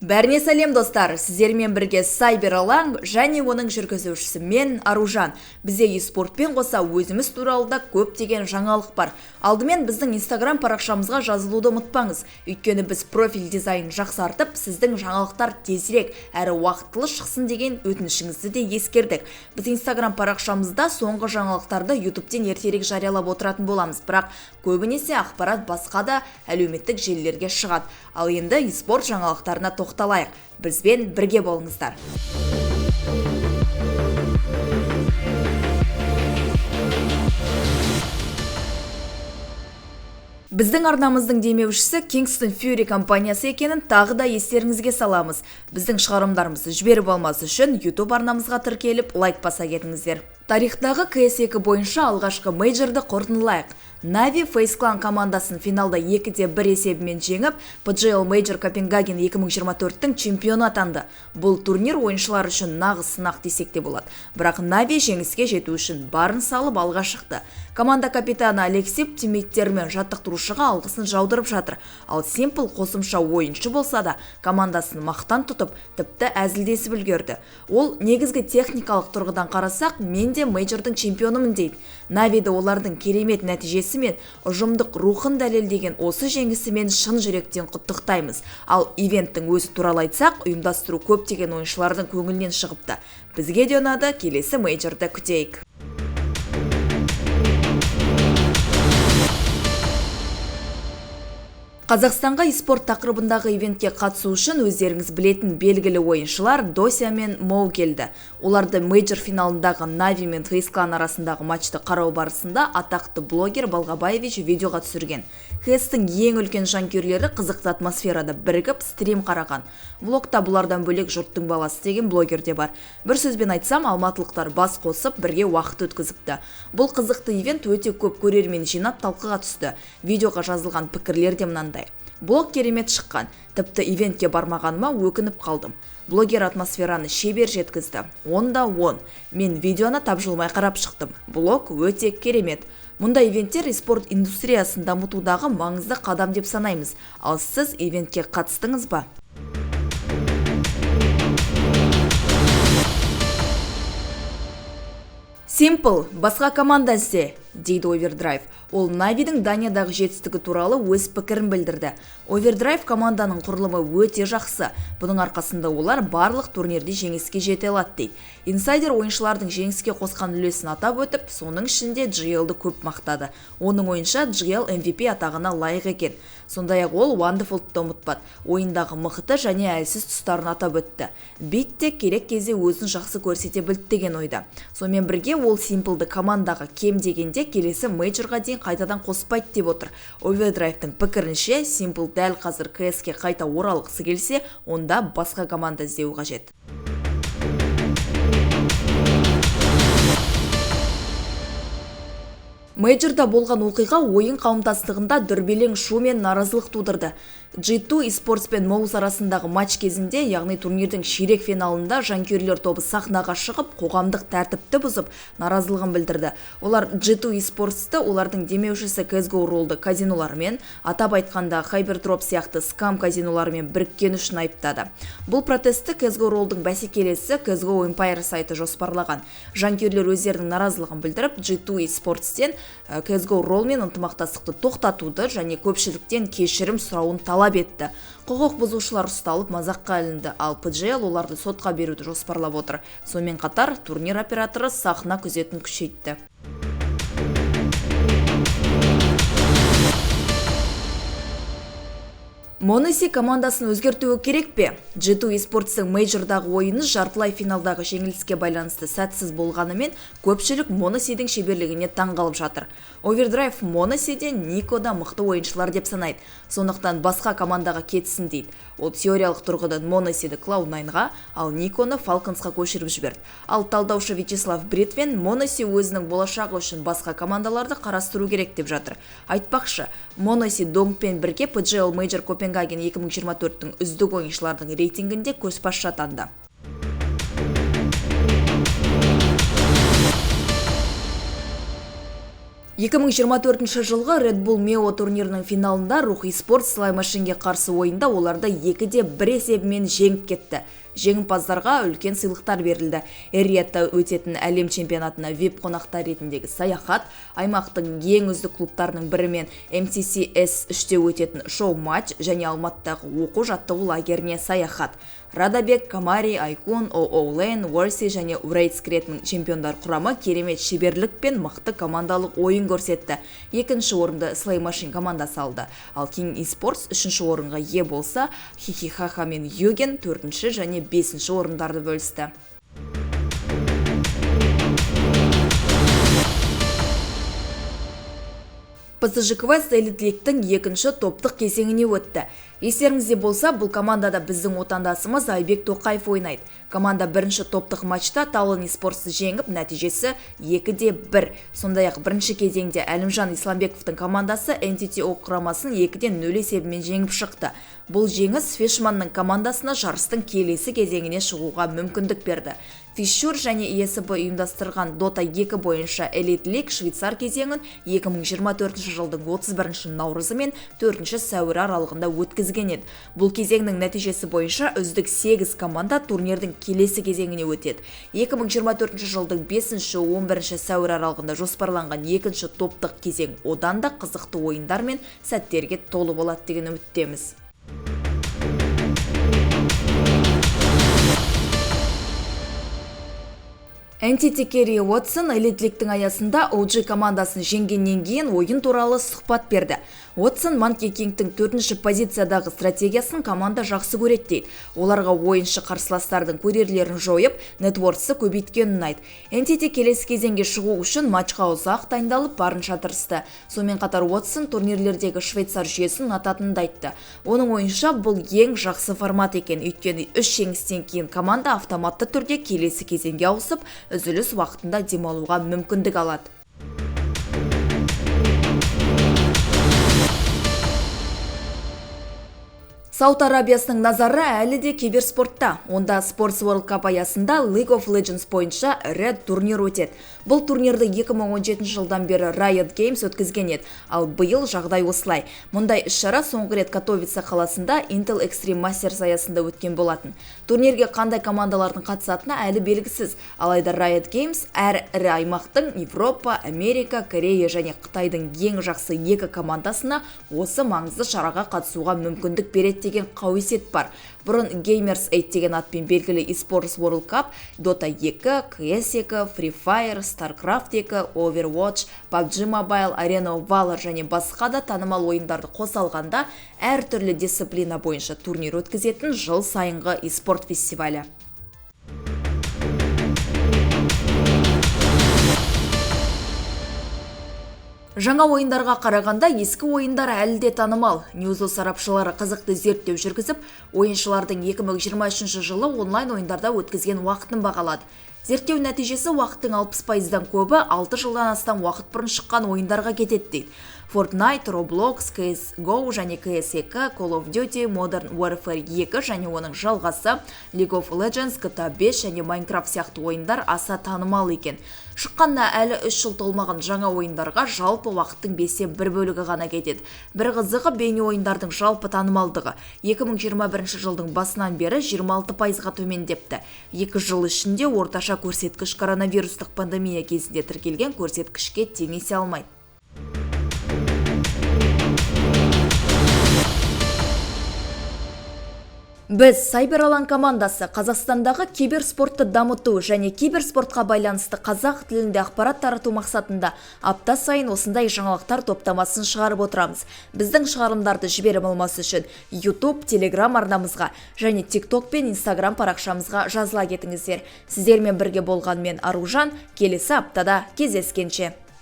Бәріне сәлем достар, сіздермен бірге Сайбер алаң және оның жүргізушісі мен Аружан. Бізде e-спортпен қоса өзіміз туралы да көптеген жаңалық бар. Алдымен біздің Instagram парақшамызға жазылуды ұмытпаңыз. Өйткені біз профиль дизайнын жақсартып, сіздің жаңалықтар тезірек әрі уақытылы шықсын деген өтінішіңізді де ескердік. Біз Instagram парақшамызда соңғы жаңалықтарды YouTube-тен ертерек жариялап отыратын боламыз, бірақ көбінесе ақпарат басқа да әлеуметтік желілерге шығады. Ал енді e-спорт жаңалықтарына тоқталайық. Бізбен бірге болыңыздар. Біздің арнамыздың демеушісі Kingston Fury компаниясы екенін тағы да естеріңізге саламыз. Біздің шығарымдарымызды жіберіп алмас үшін YouTube арнамызға тіркеліп, лайк баса кетіңіздер. Тарихтағы CS2 бойынша алғашқы мейджорды қорытындылайық. Нави FaZe Clan командасын финалда 2-1 есебімен жеңіп, PGL Major Копенгаген 2024-тің чемпионы атанды. Бұл турнир ойыншылар үшін нағыз сынақ десек те болады. Бірақ Нави жеңіске жету үшін барын салып алға шықты. Команда капитаны Алексип тиммейттерімен жаттықтырушыға алғысын жаудырып жатыр. Ал Simple қосымша ойыншы болса да, командасын мақтан тұтып, тіпті әзілдесіп үлгерді. Ол негізгі техникалық тұрғыдан қарасақ, мен де мейджордың чемпионымын дейді. Навиді олардың керемет нәтижесі мен ұжымдық рухын дәлелдеген осы жеңісімен шын жүректен құттықтаймыз. Ал ивенттің өзі туралы айтсақ, ұйымдастыру көптеген ойыншылардың көңілінен шығыпты. Бізге де ұнады, келесі мейджорды күтейік. Қазақстанға e-спорт тақырыбындағы ивентке қатысу үшін өздеріңіз білетін белгілі ойыншылар Дося мен Моу келді. Оларды мейджор финалындағы Нави мен FaZe Clan арасындағы матчты қарау барысында атақты блогер Балғабаевич видеоға түсірген. CS-тің ең үлкен жанкүйерлері қызықты атмосферада бірігіп стрим қараған. Блогта бұлардан бөлек жұрттың баласы деген блогер де бар. Бір сөзбен айтсам, алматылықтар бас қосып бірге уақыт өткізіпті. Бұл қызықты ивент өте көп көрермен жинап талқыға түсті. Видеоға жазылған пікірлер де мынандай: блог керемет шыққан, тіпті ивентке бармағаныма өкініп қалдым. Блогер атмосфераны шебер жеткізді. 10-10. Мен видеоны тапжылмай қарап шықтым. Блог өте керемет. Мұндай ивенттер e-спорт индустриясын дамытудағы маңызды қадам деп санаймыз. Ал сіз ивентке қатыстыңыз ба? Simple басқа команда ізде, дейді Overdrive. Ол Навидің Даниядағы жетістігі туралы өз пікірін білдірді. Overdrive команданың құрылымы өте жақсы. Бұның арқасында олар барлық турнирде жеңіске жете алады дейді. Инсайдер ойыншылардың жеңіске қосқан үлесін атап өтіп, соның ішінде GL-ді көп мақтады. Оның ойынша GL MVP атағына лайық екен. Сондай-ақ ол Wonderful-ды ұмытпады. Ойындағы мықты және әлсіз тұстарын атап өтті. Бит те керек кезде өзін жақсы көрсете білді деген ойда. Сонымен бірге ол Simple-ды командаға кем дегенде келесі мейджорға дейін қайтадан қоспайды деп отыр. Overdrive-тың пікірінше, Simple дәл қазір CS-ке қайта оралғысы келсе, онда басқа команда іздеу қажет. Мейджорда болған оқиға ойын қауымдастығында дүрбелең шу мен наразылық тудырды. G2 eSports пен Mouse арасындағы матч кезінде, яғни турнирдің ширек финалында жанкүйерлер тобы сахнаға шығып, қоғамдық тәртіпті бұзып, наразылығын білдірді. Олар G2 eSports'ты олардың демеушісі CSGO World казиноларымен, атап айтқанда Hyperdrop сияқты скам казиноларымен біріккен үшін айыптады. Бұл протестті CSGO World'ың бәсекелесі CSGO Empire сайты жоспарлаған. Жанкүйерлер өздерінің наразылығын білдіріп, G2 eSports'тен CSGO World'мен ынтымақтастықты тоқтатуды және көпшіліктен кешірім сұрауын талап етті. Құқық бұзушылар ұсталып мазаққа ілінді, ал PGL оларды сотқа беруді жоспарлап отыр. Сонымен қатар турнир операторы сахна күзетін күшейтті. Monosi командасын өзгертуі керек пе? G2 eSports'ың мейджордағы ойыны жартылай финалдағы жеңіліске байланысты сәтсіз болғанымен, көпшілік Monosiдің шеберлігіне таңғалып жатыр. Overdrive Monosi'ден Никода мықты ойыншылар деп санайды. Сондықтан басқа командаға кетсін дейді. Ол теориялық тұрғыдан Monosi'ді Cloud9-ға, ал Никоны Falcons'қа көшіріп жіберді. Ал талдаушы Вячеслав Бритвен Monosi өзінің болашағы үшін басқа командаларды қарастыру керек деп жатыр. Айтпақшы, Monosi Dongпен бірге PGL Major Копенгаген 2024-тің үздік ойыншылардың рейтингінде көшбасшы атанды. 2024 жылғы Red Bull Meo турнирінің финалында Рухи Спорт Слаймашинге қарсы ойында оларды 2-1 есебімен жеңіп кетті. Жеңімпаздарға үлкен сыйлықтар берілді. Эр-Риядта өтетін әлем чемпионатына VIP қонақтар ретіндегі саяхат, аймақтың ең үздік клубтарының бірімен MCCS-3-те өтетін шоу-матч және Алматыдағы оқу-жаттығу лагеріне саяхат. Радабек, Камари, Айкун, Оулен, Уорси және Урейдс кіретін чемпиондар құрамы керемет шеберлік пен мықты командалық ойын көрсетті. Екінші орынды Слаймашин командасы алды. Ал King Esports үшінші орынға ие болса, Хихихаха мен Юген төртінші және 5-ші орындарды бөлісті. PSG Quest Elite League-тің екінші топтық кезеңіне өтті. Естеріңізде болса, бұл командада біздің отандасымыз Айбек Тоқаев ойнайды. Команда бірінші топтық матчта Talon Esports'ты жеңіп, нәтижесі 2-1. Сондай-ақ бірінші кезеңде Әлімжан Исламбековтың командасы NTTO құрамасын 2-0 есебімен жеңіп шықты. Бұл жеңіс Фишманның командасына жарыстың келесі кезеңіне шығуға мүмкіндік берді. Фишур және ESB ұйымдастырған Dota 2 бойынша Elite League швейцар кезеңін 2024 жылдың 31 наурызы мен 4 сәуір аралығында өткізген еді. Бұл кезеңнің нәтижесі бойынша үздік 8 команда турнирдің келесі кезеңіне өтеді. 2024 жылдың 5-11 сәуір аралығында жоспарланған екінші топтық кезең одан да қызықты ойындар мен сәттерге толы болады деген үміттеміз. NTT Kerry Watson Elite League-тің аясында OG командасын жеңгеннен кейін ойын туралы сұхбат берді. Watson Monkey King-тің 4-ші позициядағы стратегиясын команда жақсы көреді дейді. Оларға ойыншы қарсыластардың көрерлерін жойып, нетворксы көбейткенін ұнайды. NTT келесі кезеңге шығу үшін матчқа ұзақ дайындалып барынша тырысты. Сонымен қатар Watson турнирлердегі швейцар жүйесін ұнататынын айтты. Оның ойынша бұл ең жақсы формат екен, өйткені 3 жеңістен кейін команда автоматты түрде келесі кезеңге ауысып, үзіліс уақытында демалуға мүмкіндік алады. Сауд Арабиясының назары әлі де киберспортта. Онда Sports World Cup аясында League of Legends бойынша Red турнир өтеді. Бұл турнирді 2017 жылдан бері Riot Games өткізген еді, ал биыл жағдай осылай. Мұндай іс-шара соңғы рет Катовице қаласында Intel Extreme Masters аясында өткен болатын. Турнирге қандай командалардың қатысатыны әлі белгісіз. Алайда Riot Games әр ірі аймақтың Европа, Америка, Корея және Қытайдың ең жақсы 2 командасына осы маңызды шараға қатысуға мүмкіндік береді деген қауесет бар. Бұрын Gamers 8 деген атпен белгілі eSports World Cup, Dota 2, CS2, Free Fire, StarCraft 2, Overwatch, PUBG Mobile, Arena of Valor және басқа да танымал ойындарды қоса алғанда әртүрлі дисциплина бойынша турнир өткізетін жыл сайынғы eSport фестивалі. Жаңа ойындарға қарағанда ескі ойындар әлі де танымал. Ньюзо сарапшылары қызықты зерттеу жүргізіп, ойыншылардың 2023 жылы онлайн ойындарда өткізген уақытын бағалады. Зерттеу нәтижесі уақыттың 60%-дан көбі 6 жылдан астам уақыт бұрын шыққан ойындарға кетеді дейді. Fortnite, Roblox, CSGO және CS2, Call of Duty, Modern Warfare 2 және оның жалғасы League of Legends, GTA 5 және Minecraft сияқты ойындар аса танымал екен. Шыққанына әлі 3 жыл толмаған жаңа ойындарға жалпы уақыттың 5-тен 1 бөлігі ғана кетеді. Бір қызығы бейне ойындардың жалпы танымалдығы 2021 жылдың басынан бері 26%-ға төмендепті. 2 жыл ішінде орташа көрсеткіш коронавирустық пандемия кезінде тіркелген көрсеткішке теңесе алмайды. Біз Сайбералан командасы Қазақстандағы киберспортты дамыту және киберспортқа байланысты қазақ тілінде ақпарат тарату мақсатында апта сайын осындай жаңалықтар топтамасын шығарып отырамыз. Біздің шығарылымдарды жіберіп алмас үшін YouTube, Telegram арнамызға және TikTok пен Instagram парақшамызға жазыла кетіңіздер. Сіздермен бірге болған мен Аружан, келесі аптада кездескенше.